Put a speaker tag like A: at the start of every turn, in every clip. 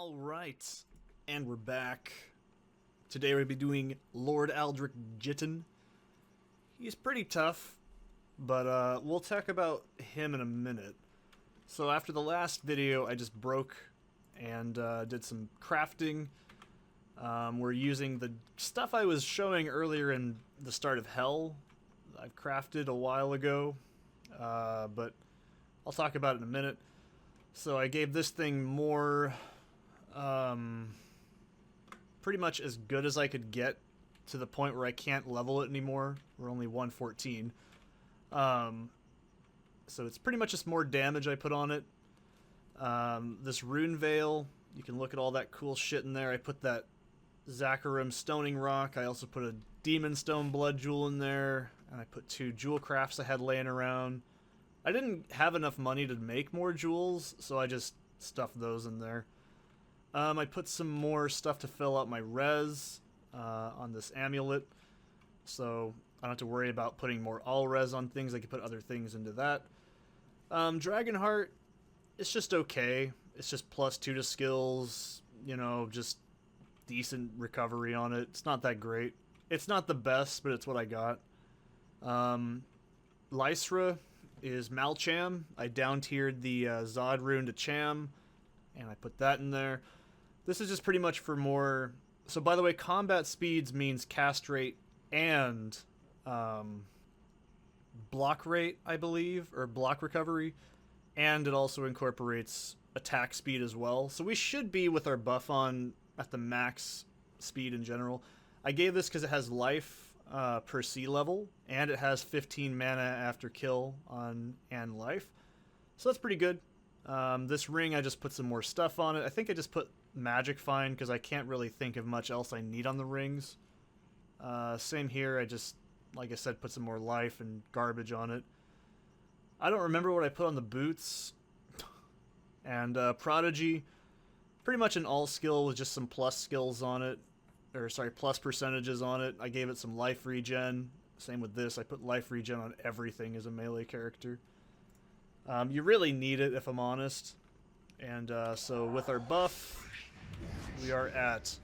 A: Alright, and we're back. Today we'll be doing Lord Aldric Jitan. He's pretty tough, but we'll talk about him in a minute. So after the last video, I just broke and did some crafting. We're using the stuff I was showing earlier in the start of Hell. I've crafted a while ago, but I'll talk about it in a minute. So I gave this thing more, pretty much as good as I could get, to the point where I can't level it anymore. We're only 114. So it's pretty much just more damage I put on it. This rune veil, you can look at all that cool shit in there. I put that Zakarim stoning rock. I also put a demon stone blood jewel in there, and I put 2 jewel crafts I had laying around. I didn't have enough money to make more jewels, so I just stuffed those in there. I put some more stuff to fill out my res on this amulet, so I don't have to worry about putting more all res on things. I can put other things into that. Dragonheart, it's just okay. It's just +2 to skills, you know, just decent recovery on it. It's not that great. It's not the best, but it's what I got. Lysra is Malcham. I down-tiered the Zod rune to Cham, and I put that in there. This is just pretty much for more... So, by the way, combat speeds means cast rate and block rate, I believe, or block recovery, and it also incorporates attack speed as well. So we should be, with our buff on, at the max speed in general. I gave this because it has life per C level, and it has 15 mana after kill on and life, so that's pretty good. This ring, I just put some more stuff on it. I think I just put magic fine because I can't really think of much else I need on the rings. Same here, I just, like I said, put some more life and garbage on it. I don't remember what I put on the boots. And Prodigy, pretty much an all skill with just some plus skills on it. Or, sorry, plus percentages on it. I gave it some life regen. Same with this. I put life regen on everything as a melee character. You really need it, if I'm honest. And so with our buff, we are at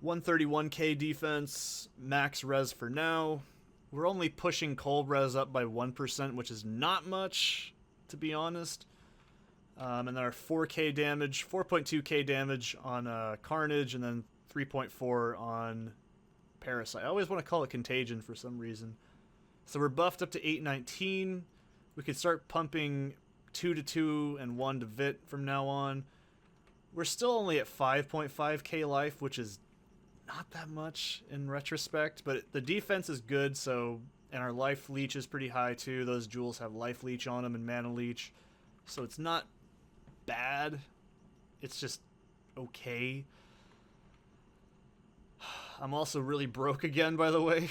A: 131k defense, max res for now. We're only pushing cold res up by 1%, which is not much, to be honest. And then our 4k damage, 4.2k damage on Carnage, and then 3.4 on Parasite. I always want to call it Contagion for some reason. So we're buffed up to 819. We can start pumping 2 to 2 and 1 to Vit from now on. We're still only at 5.5k life, which is not that much in retrospect, but the defense is good, so, and our life leech is pretty high too. Those jewels have life leech on them and mana leech, so it's not bad. It's just okay. I'm also really broke again, by the way.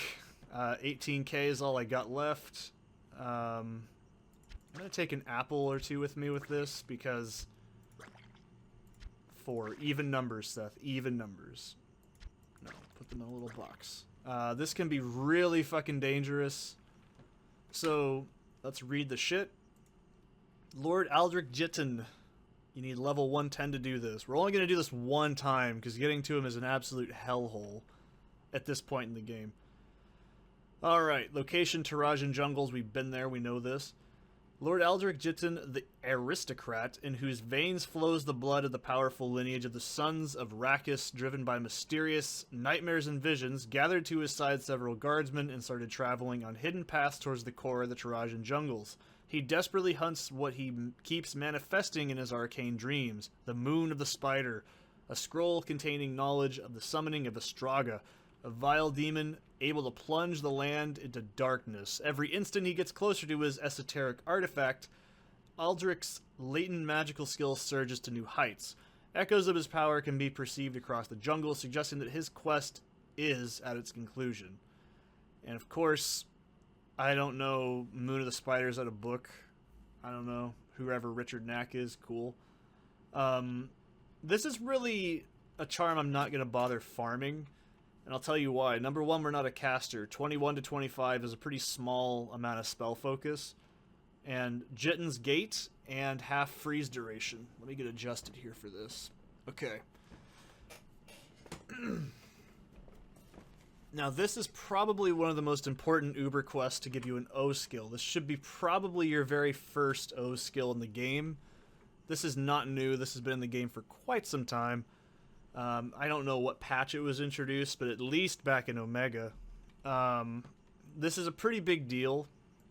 A: 18k is all I got left. I'm going to take an apple or 2 with me with this, because... For even numbers, Seth. Even numbers. No, put them in a little box. This can be really fucking dangerous. So, let's read the shit. Lord Aldric Jitan. You need level 110 to do this. We're only going to do this one time, because getting to him is an absolute hellhole at this point in the game. Alright, location Tarajan Jungles. We've been there, we know this. Lord Aldric Jitan, the aristocrat, in whose veins flows the blood of the powerful lineage of the sons of Rakis, driven by mysterious nightmares and visions, gathered to his side several guardsmen and started traveling on hidden paths towards the core of the Tarajan Jungles. He desperately hunts what he keeps manifesting in his arcane dreams, the Moon of the Spider, a scroll containing knowledge of the summoning of Astraga, a vile demon able to plunge the land into darkness. Every instant he gets closer to his esoteric artifact, Aldric's latent magical skill surges to new heights. Echoes of his power can be perceived across the jungle, suggesting that his quest is at its conclusion. And of course, I don't know, Moon of the Spider is out a book. I don't know, whoever Richard Knack is, cool. This is really a charm I'm not going to bother farming. And I'll tell you why. Number one, we're not a caster. 21 to 25 is a pretty small amount of spell focus. And Jitan's Gate and half freeze duration. Let me get adjusted here for this. Okay. Now this is probably one of the most important Uber quests to give you an O skill. This should be probably your very first O skill in the game. This is not new. This has been in the game for quite some time. I don't know what patch it was introduced, but at least back in Omega. This is a pretty big deal.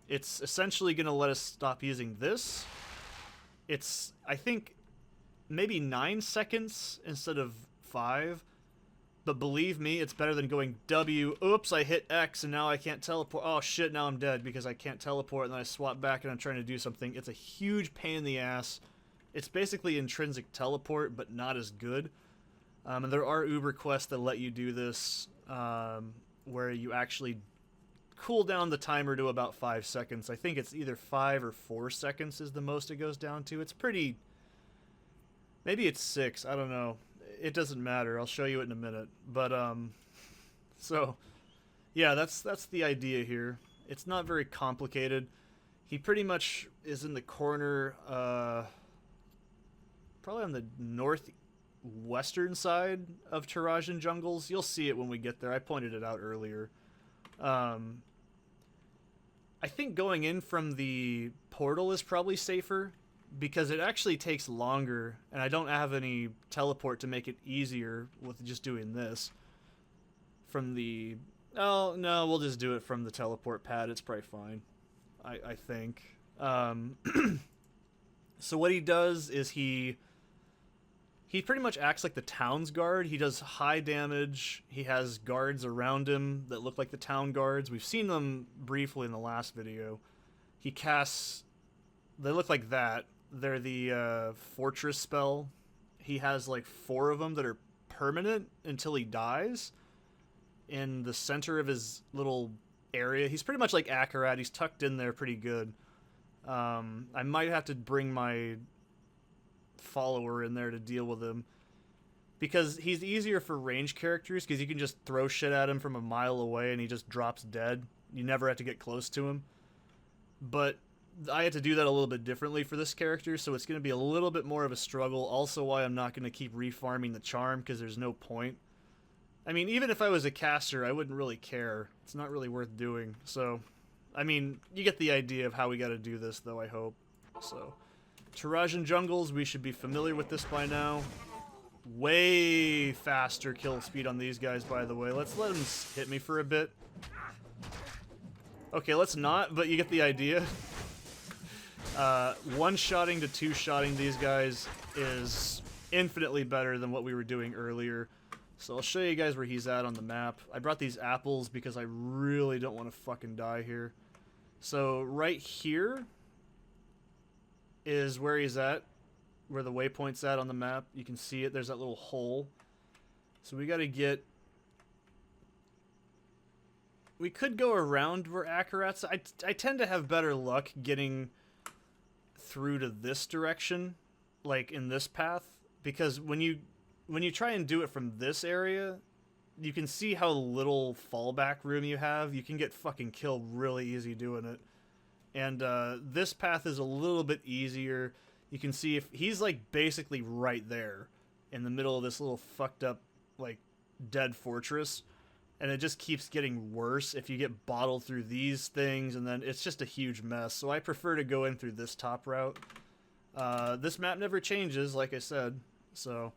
A: It's essentially going to let us stop using this. It's, I think, maybe 9 seconds instead of 5. But believe me, it's better than going W, oops, I hit X and now I can't teleport. Oh shit, now I'm dead because I can't teleport and then I swap back and I'm trying to do something. It's a huge pain in the ass. It's basically intrinsic teleport, but not as good. And there are Uber quests that let you do this, where you actually cool down the timer to about 5 seconds. I think it's either 5 or 4 seconds is the most it goes down to. It's pretty... Maybe it's 6, I don't know. It doesn't matter. I'll show you it in a minute. But, so, yeah, that's the idea here. It's not very complicated. He pretty much is in the corner, probably on the northwestern side of Tarajan Jungles. You'll see it when we get there. I pointed it out earlier. I think going in from the portal is probably safer, because it actually takes longer, and I don't have any teleport to make it easier with just doing this. From the... Oh, no, we'll just do it from the teleport pad. It's probably fine, I think. So what he does is he pretty much acts like the town's guard. He does high damage. He has guards around him that look like the town guards. We've seen them briefly in the last video. He casts... They look like that. They're the fortress spell. He has like 4 of them that are permanent until he dies. In the center of his little area. He's pretty much like Akarat. He's tucked in there pretty good. I might have to bring my follower in there to deal with him, because he's easier for range characters, because you can just throw shit at him from a mile away and he just drops dead. You never have to get close to him. But I had to do that a little bit differently for this character, so it's going to be a little bit more of a struggle. Also why I'm not going to keep refarming the charm, because there's no point. I mean, even if I was a caster, I wouldn't really care. It's not really worth doing. So, I mean, you get the idea of how we got to do this, though, I hope. So, Tarajan Jungles, we should be familiar with this by now. Way faster kill speed on these guys, by the way. Let's let them hit me for a bit. Okay, let's not, but you get the idea. One-shotting to two-shotting these guys is infinitely better than what we were doing earlier. So I'll show you guys where he's at on the map. I brought these apples because I really don't want to fucking die here. So right here is where he's at, where the waypoint's at on the map. You can see it. There's that little hole. So we got to get... We could go around where Akarat's... I tend to have better luck getting through to this direction, like in this path, because when you try and do it from this area, you can see how little fallback room you have. You can get fucking killed really easy doing it. And this path is a little bit easier. You can see if he's like basically right there in the middle of this little fucked up like dead fortress, and it just keeps getting worse if you get bottled through these things, and then it's just a huge mess. So I prefer to go in through this top route. This map never changes, like I said, so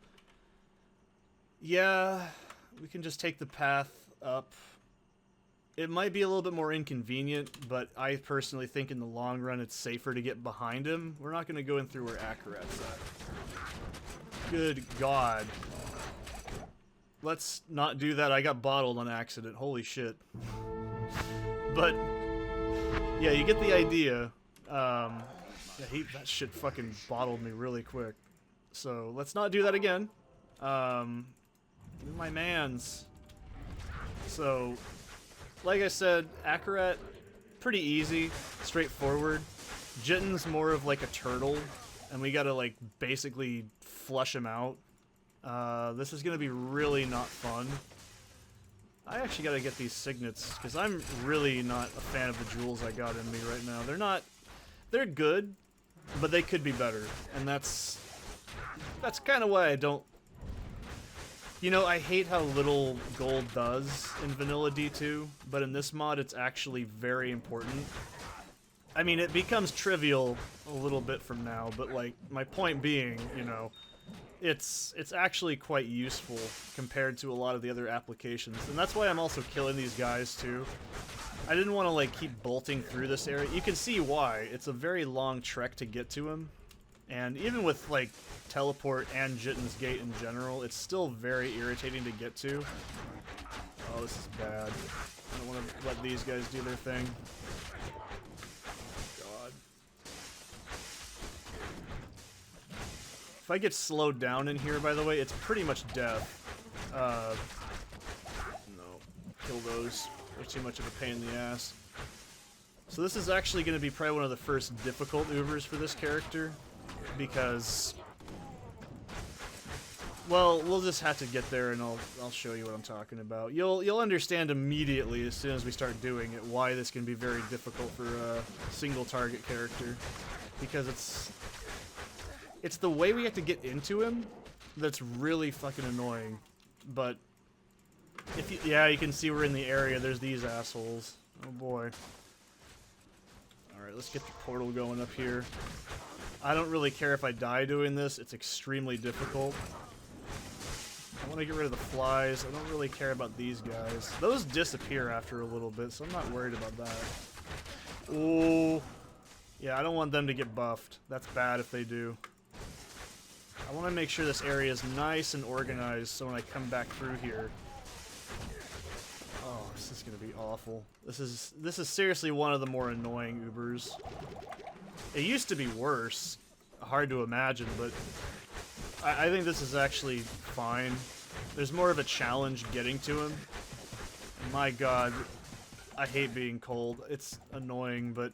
A: yeah, we can just take the path up. It might be a little bit more inconvenient, but I personally think in the long run it's safer to get behind him. We're not going to go in through where Akarat's at. Good God. Let's not do that. I got bottled on accident. Holy shit. But, yeah, you get the idea. Yeah, that shit fucking bottled me really quick. So, let's not do that again. My mans. So, like I said, Akarat, pretty easy, straightforward. Jitan's more of like a turtle, and we gotta like basically flush him out. This is gonna be really not fun. I actually gotta get these signets, because I'm really not a fan of the jewels I got in me right now. They're good, but they could be better, and that's kind of why I don't You know, I hate how little gold does in vanilla D2, but in this mod it's actually very important. I mean, it becomes trivial a little bit from now, but like, my point being, you know, it's actually quite useful compared to a lot of the other applications. And that's why I'm also killing these guys too. I didn't want to like keep bolting through this area. You can see why. It's a very long trek to get to him. And even with like teleport and Jitan's gate in general, it's still very irritating to get to. Oh, this is bad. I don't want to let these guys do their thing. God. If I get slowed down in here, by the way, it's pretty much death. No. Kill those. They're too much of a pain in the ass. So this is actually going to be probably one of the first difficult Ubers for this character. Because, well, we'll just have to get there, and I'll show you what I'm talking about. You'll understand immediately as soon as we start doing it why this can be very difficult for a single target character, because it's the way we have to get into him that's really fucking annoying. But if you, yeah, you can see we're in the area. There's these assholes. Oh boy. All right, let's get the portal going up here. I don't really care if I die doing this. It's extremely difficult. I want to get rid of the flies. I don't really care about these guys. Those disappear after a little bit, so I'm not worried about that. Ooh. Yeah, I don't want them to get buffed. That's bad if they do. I want to make sure this area is nice and organized so when I come back through here... Oh, this is going to be awful. This is seriously one of the more annoying Ubers. It used to be worse. Hard to imagine, but I think this is actually fine. There's more of a challenge getting to him. My god, I hate being cold. It's annoying, but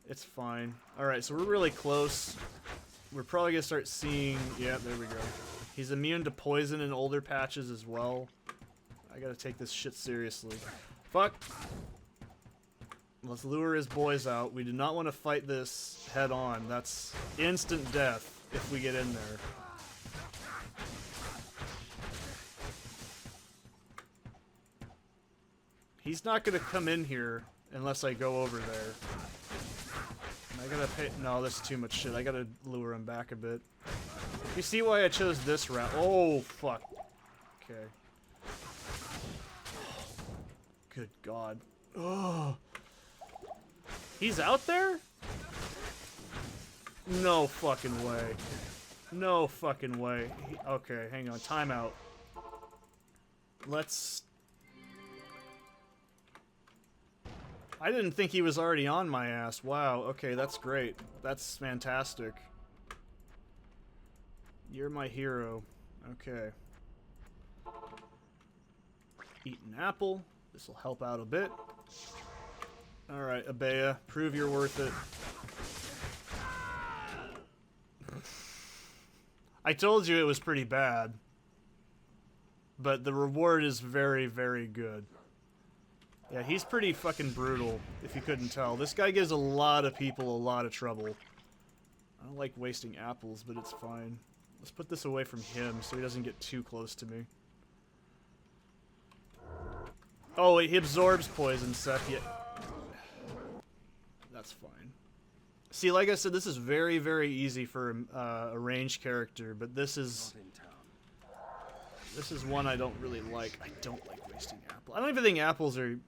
A: it's fine. Alright, so we're really close. We're probably gonna start seeing... Yeah, there we go. He's immune to poison in older patches as well. I gotta take this shit seriously. Fuck! Let's lure his boys out. We do not want to fight this head on. That's instant death if we get in there. He's not going to come in here unless I go over there. I gotta pay... No, that's too much shit. I gotta lure him back a bit. You see why I chose this route? Oh, fuck. Okay. Good God. Oh. He's out there? No fucking way. No fucking way. Okay, hang on. Timeout. Let's... I didn't think he was already on my ass. Wow, okay, that's great. That's fantastic. You're my hero. Okay. Eat an apple. This will help out a bit. Alright, Abea, prove you're worth it. I told you it was pretty bad. But the reward is very, very good. Yeah, he's pretty fucking brutal, if you couldn't tell. This guy gives a lot of people a lot of trouble. I don't like wasting apples, but it's fine. Let's put this away from him so he doesn't get too close to me. Oh, he absorbs poison, Seth. Yeah. That's fine. See, like I said, this is very, very easy for a ranged character, but this is one I don't really like. I don't like wasting apples. I don't even think apples are...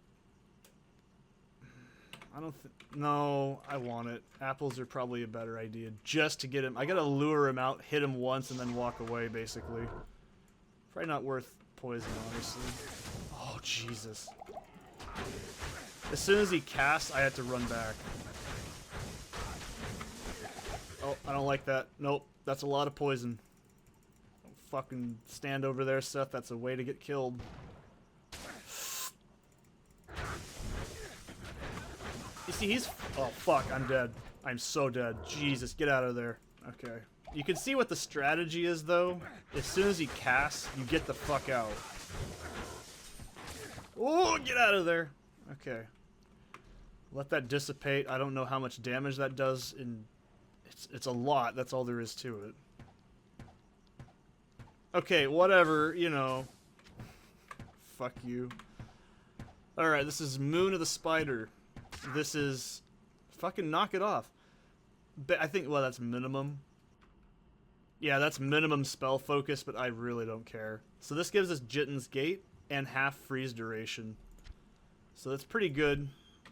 A: No, I want it. Apples are probably a better idea, just to get him... I gotta lure him out, hit him once, and then walk away, basically. Probably not worth poison, honestly. Oh, Jesus. As soon as he casts, I had to run back. Oh, I don't like that. Nope, that's a lot of poison. Don't fucking stand over there, Seth. That's a way to get killed. You see, he's... Oh, fuck, I'm dead. I'm so dead. Jesus, get out of there. Okay. You can see what the strategy is, though. As soon as he casts, you get the fuck out. Oh, get out of there. Okay. Let that dissipate. I don't know how much damage that does. It's a lot. That's all there is to it. Okay, whatever, you know. Fuck you. Alright, this is Moon of the Spider. This is... Fucking knock it off. I think, well, that's minimum. Yeah, that's minimum spell focus, but I really don't care. So this gives us Jitan's Gate and half freeze duration. So that's pretty good.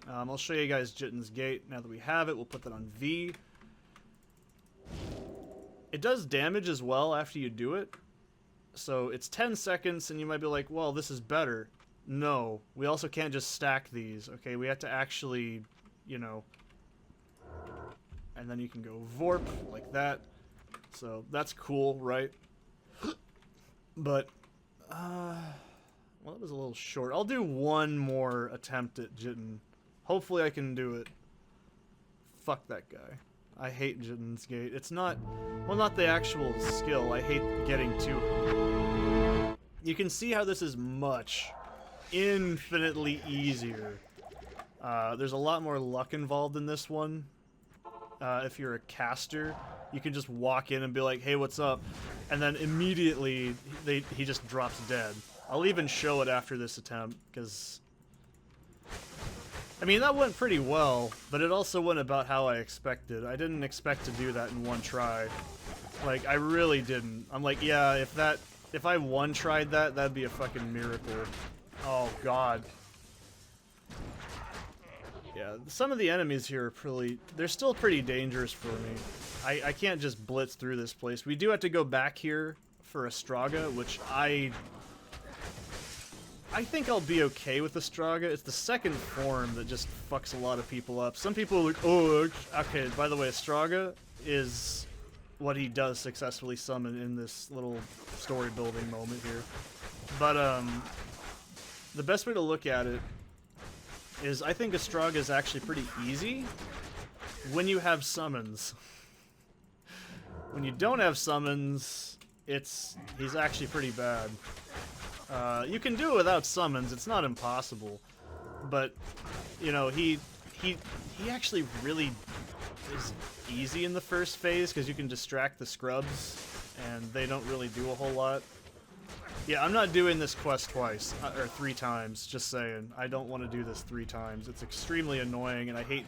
A: I'll show you guys Jitan's Gate. Now that we have it, we'll put that on V. It does damage as well after you do it. So it's 10 seconds, and you might be like, well, this is better. No, we also can't just stack these, okay? We have to actually, you know... And then you can go Vorp, like that. So that's cool, right? But, well, it was a little short. I'll do one more attempt at Jitan. Hopefully I can do it. Fuck that guy. I hate Jitan's Gate. It's not, well, not the actual skill. I hate getting to him. You can see how this is infinitely easier. There's a lot more luck involved in this one. If you're a caster, you can just walk in and be like, hey, what's up? And then immediately he just drops dead. I'll even show it after this attempt, because... I mean, that went pretty well, but it also went about how I expected. I didn't expect to do that in one try. Like, I really didn't. I'm like, yeah, if I one-tried that, that'd be a fucking miracle. Oh, God. Yeah, some of the enemies here are they're still pretty dangerous for me. I can't just blitz through this place. We do have to go back here for Astraga, which I think I'll be okay with Astraga. It's the second form that just fucks a lot of people up. Some people are like, oh, okay, by the way, Astraga is what he does successfully summon in this little story building moment here. But, the best way to look at it is I think Astraga is actually pretty easy when you have summons. When you don't have summons, he's actually pretty bad. You can do it without summons, it's not impossible. But, you know, he actually really is easy in the first phase because you can distract the scrubs and they don't really do a whole lot. Yeah, I'm not doing this quest twice, or 3 times, just saying. I don't want to do this 3 times. It's extremely annoying, and I hate...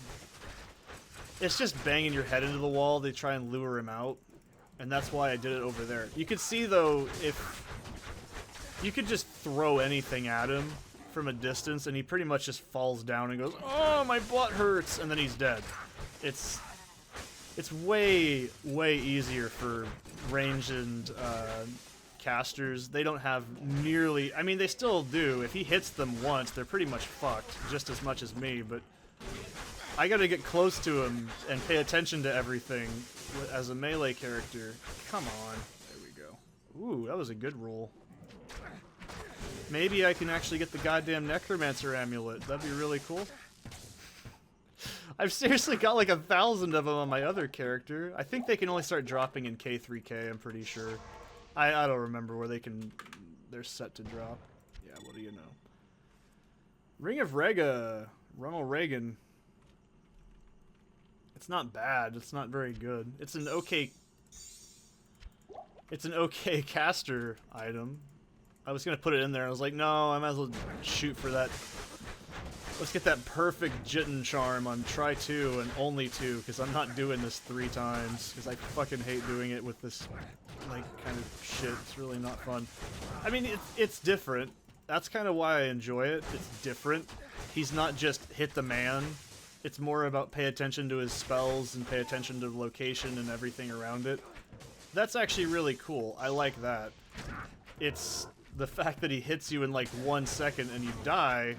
A: It's just banging your head into the wall. They try and lure him out, and that's why I did it over there. You could see, though, if... You could just throw anything at him from a distance, and he pretty much just falls down and goes, oh, my butt hurts, and then he's dead. It's way, way easier for ranged and, casters. They don't have nearly... I mean, they still do. If he hits them once, they're pretty much fucked, just as much as me, but I gotta get close to him and pay attention to everything as a melee character. Come on. There we go. Ooh, that was a good roll. Maybe I can actually get the goddamn Necromancer amulet. That'd be really cool. I've seriously got like 1,000 of them on my other character. I think they can only start dropping in K3K, I'm pretty sure. I don't remember where they're set to drop. Yeah, what do you know? Ring of Rega, Ronald Reagan. It's not bad, it's not very good. It's an okay caster item. I was gonna put it in there, I was like, no, I might as well shoot for that. Let's get that perfect Jitan charm on try 2 and only 2, because I'm not doing this 3 times, because I fucking hate doing it with this, like, kind of shit. It's really not fun. I mean, it's different. That's kind of why I enjoy it. It's different. He's not just hit the man. It's more about pay attention to his spells and pay attention to the location and everything around it. That's actually really cool. I like that. It's the fact that he hits you in like 1 second and you die,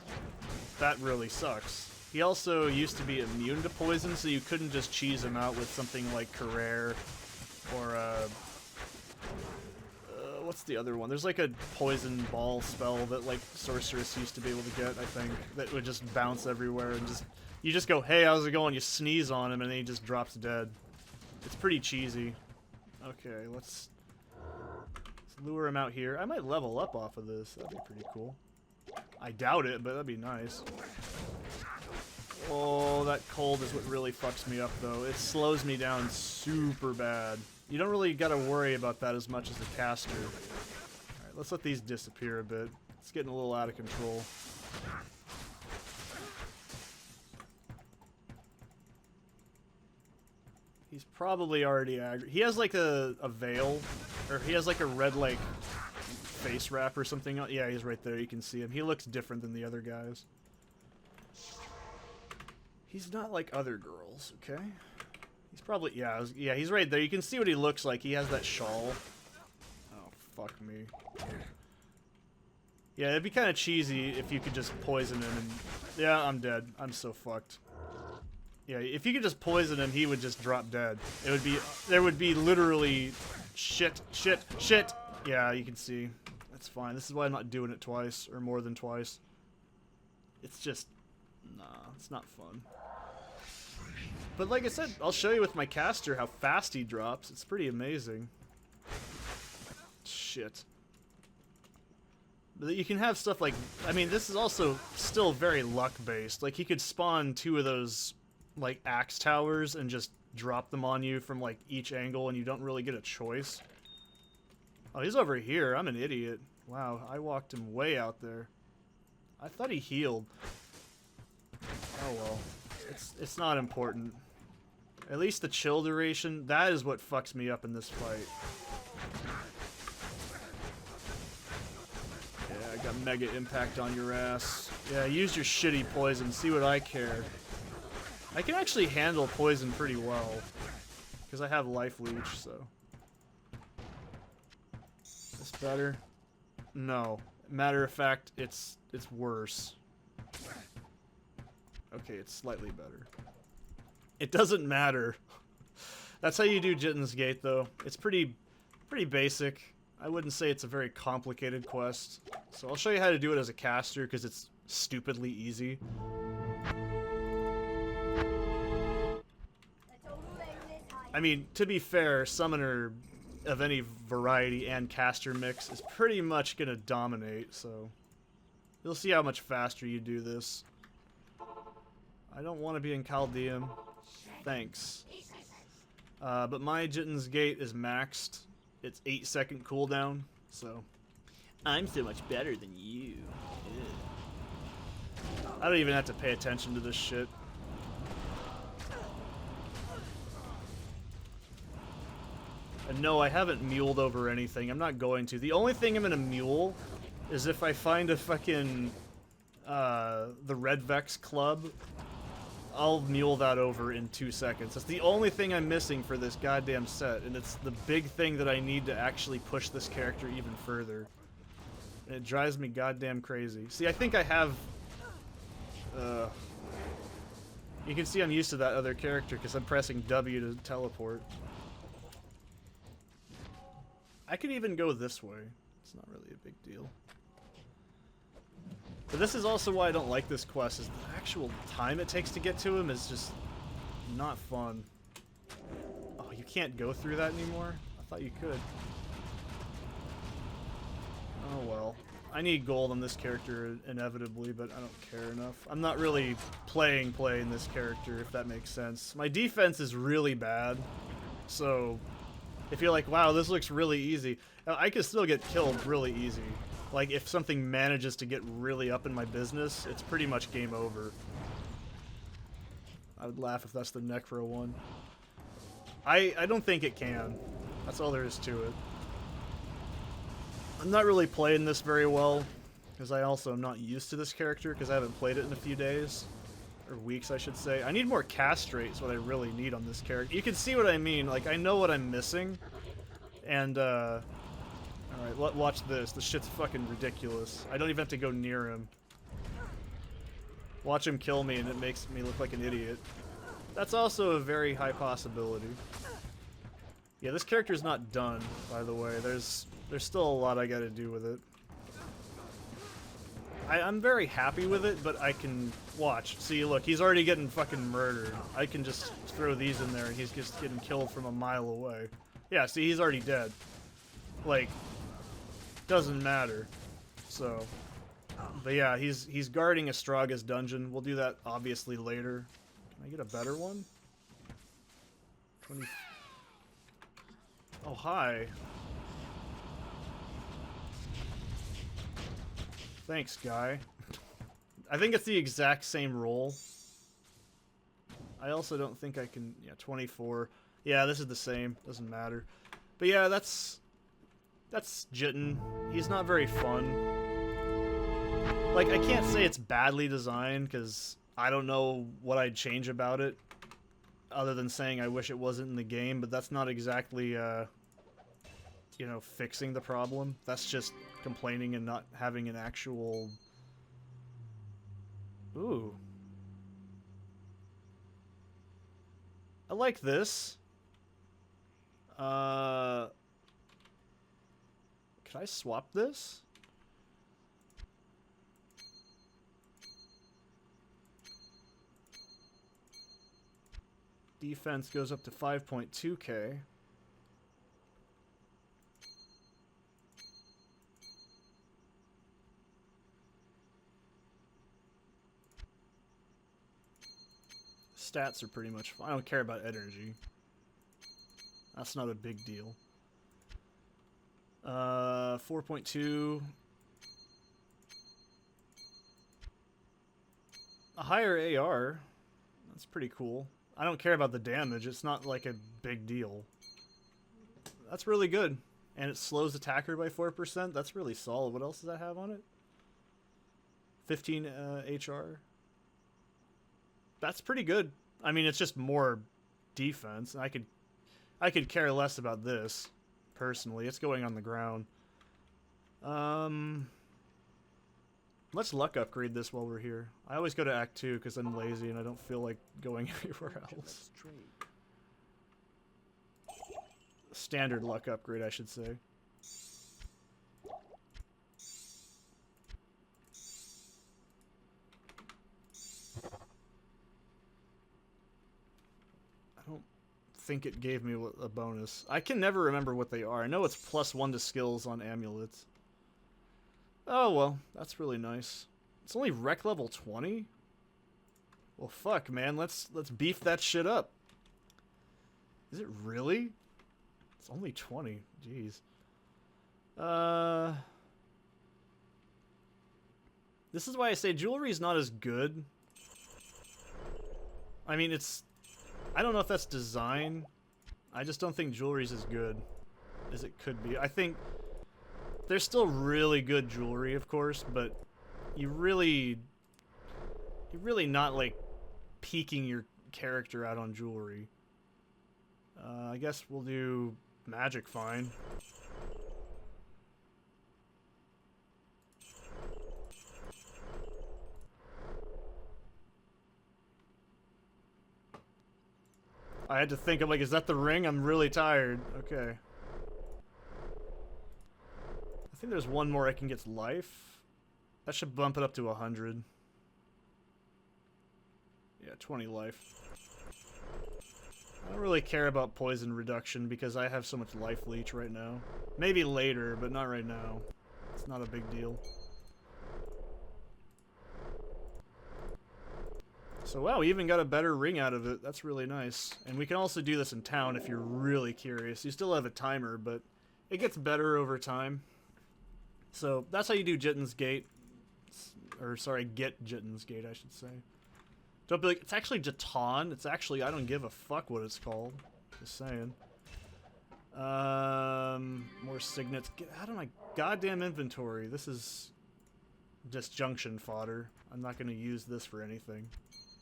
A: that really sucks. He also used to be immune to poison, so you couldn't just cheese him out with something like CORSAIR or what's the other one? There's like a poison ball spell that like Sorceress used to be able to get, I think, that would just bounce everywhere and you just go, hey, how's it going? You sneeze on him and then he just drops dead. It's pretty cheesy. Okay, let's lure him out here. I might level up off of this. That'd be pretty cool. I doubt it, but that'd be nice. Oh, that cold is what really fucks me up, though. It slows me down super bad. You don't really got to worry about that as much as the caster. Alright, let's let these disappear a bit. It's getting a little out of control. He's probably already aggro. He has like a veil, or he has like a red like face wrap or something. Yeah, he's right there. You can see him. He looks different than the other guys. He's not like other girls, okay? He's probably, yeah, he's right there. You can see what he looks like. He has that shawl. Oh, fuck me. Yeah, it'd be kind of cheesy if you could just poison him and... Yeah, I'm dead. I'm so fucked. Yeah, if you could just poison him, he would just drop dead. It would be... There would be literally... Shit, shit, shit! Yeah, you can see. That's fine. This is why I'm not doing it twice, or more than twice. It's just... Nah, it's not fun. But like I said, I'll show you with my caster how fast he drops. It's pretty amazing. Shit. But you can have stuff like... I mean, this is also still very luck-based. Like, he could spawn 2 of those, like, axe towers and just drop them on you from, like, each angle, and you don't really get a choice. Oh, he's over here. I'm an idiot. Wow, I walked him way out there. I thought he healed. Oh, well. It's not important. At least the chill duration, that is what fucks me up in this fight. Yeah, I got mega impact on your ass. Yeah, use your shitty poison, see what I care. I can actually handle poison pretty well. Because I have life leech, so. Is this better? No. Matter of fact, it's worse. Okay, it's slightly better. It doesn't matter. That's how you do Jitan's Gate, though. It's pretty basic. I wouldn't say it's a very complicated quest. So I'll show you how to do it as a caster, because it's stupidly easy. I mean, to be fair, Summoner of any variety and caster mix is pretty much going to dominate, so... You'll see how much faster you do this. I don't want to be in Chaldeum. Thanks. But my Jitan's Gate is maxed. It's 8-second cooldown, so... I'm so much better than you. Ew. I don't even have to pay attention to this shit. And no, I haven't muled over anything. I'm not going to. The only thing I'm gonna mule is if I find a fucking... the Red Vex Club. I'll mule that over in 2 seconds. That's the only thing I'm missing for this goddamn set, and it's the big thing that I need to actually push this character even further. And it drives me goddamn crazy. See, I think I have... You can see I'm used to that other character because I'm pressing W to teleport. I could even go this way. It's not really a big deal. But this is also why I don't like this quest, is the actual time it takes to get to him is just not fun. Oh, you can't go through that anymore? I thought you could. Oh well. I need gold on this character inevitably, but I don't care enough. I'm not really playing this character, if that makes sense. My defense is really bad, so if you're like, wow, this looks really easy, I could still get killed really easy. Like, if something manages to get really up in my business, it's pretty much game over. I would laugh if that's the Necro one. I don't think it can. That's all there is to it. I'm not really playing this very well, because I also am not used to this character, because I haven't played it in a few days. Or weeks, I should say. I need more castrate is what I really need on this character. You can see what I mean. Like, I know what I'm missing. And, alright, watch this. This shit's fucking ridiculous. I don't even have to go near him. Watch him kill me and it makes me look like an idiot. That's also a very high possibility. Yeah, this character's not done, by the way. There's still a lot I gotta do with it. I'm very happy with it, but I can watch. See, look, he's already getting fucking murdered. I can just throw these in there and he's just getting killed from a mile away. Yeah, see, he's already dead. Like, doesn't matter. So, but yeah, he's guarding Astraga's dungeon. We'll do that obviously later. Can I get a better one? 20. Oh, hi. Thanks, guy. I think it's the exact same roll. I also don't think I can... Yeah, 24. Yeah, this is the same. Doesn't matter. But yeah, that's Jitan. He's not very fun. Like, I can't say it's badly designed, because I don't know what I'd change about it, other than saying I wish it wasn't in the game, but that's not exactly, you know, fixing the problem. That's just complaining and not having an actual... Ooh. I like this. Could I swap this? Defense goes up to 5.2k. Stats are pretty much fine. I don't care about energy. That's not a big deal. 4.2. A higher AR. That's pretty cool. I don't care about the damage. It's not like a big deal. That's really good. And it slows attacker by 4%. That's really solid. What else does that have on it? 15 HR. That's pretty good. I mean, it's just more defense. I could care less about this, personally. It's going on the ground. Let's luck upgrade this while we're here. I always go to Act 2 because I'm lazy and I don't feel like going anywhere else. Standard luck upgrade, I should say. I don't think it gave me a bonus. I can never remember what they are. I know it's +1 to skills on amulets. Oh well, that's really nice. It's only rec level 20? Well fuck, man, let's beef that shit up. Is it really? It's only 20. Jeez. This is why I say jewelry is not as good. I mean, I don't know if that's design. I just don't think jewelry's as good as it could be. I think there's still really good jewelry, of course, but you're really not, like, peaking your character out on jewelry. I guess we'll do magic fine. I had to think, I'm like, is that the ring? I'm really tired. Okay. I think there's one more I can get life. That should bump it up to 100. Yeah, 20 life. I don't really care about poison reduction because I have so much life leech right now. Maybe later, but not right now. It's not a big deal. So wow, we even got a better ring out of it. That's really nice. And we can also do this in town if you're really curious. You still have a timer, but it gets better over time. So that's how you do Jitan's Gate. Or sorry, get Jitan's Gate, I should say. Don't be like, it's actually Jitan. It's actually, I don't give a fuck what it's called. Just saying. More signets. Get out of my goddamn inventory. This is disjunction fodder. I'm not going to use this for anything.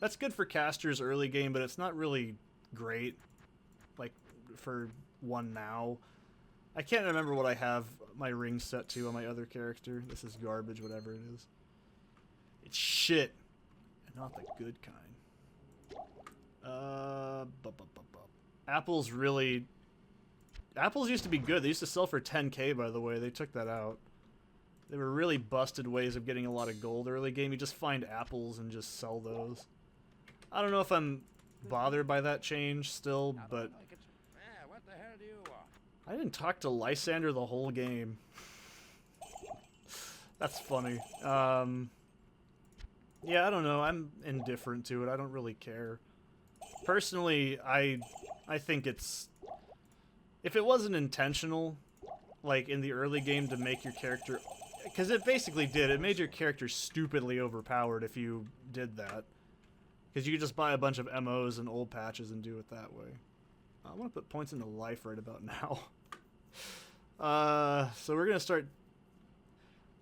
A: That's good for casters early game, but it's not really great, like, for one now. I can't remember what I have my ring set to on my other character. This is garbage, whatever it is. It's shit. And not the good kind. Apples really... Apples used to be good. They used to sell for 10k, by the way. They took that out. They were really busted ways of getting a lot of gold early game. You just find apples and just sell those. I don't know if I'm bothered by that change still, but... I didn't talk to Lysander the whole game. That's funny. Yeah, I don't know. I'm indifferent to it. I don't really care. Personally, I think it's If it wasn't intentional, like in the early game to make your character... Because it basically did. It made your character stupidly overpowered if you did that. Because you could just buy a bunch of MOs and old patches and do it that way. I want to put points into life right about now. So we're going to start...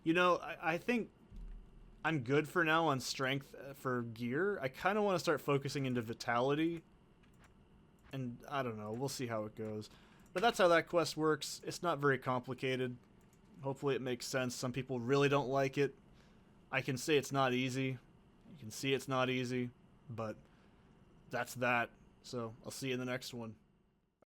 A: You know, I think I'm good for now on strength for gear. I kind of want to start focusing into vitality. And I don't know. We'll see how it goes. But that's how that quest works. It's not very complicated. Hopefully it makes sense. Some people really don't like it. I can say it's not easy. You can see it's not easy. But that's that. So I'll see you in the next one.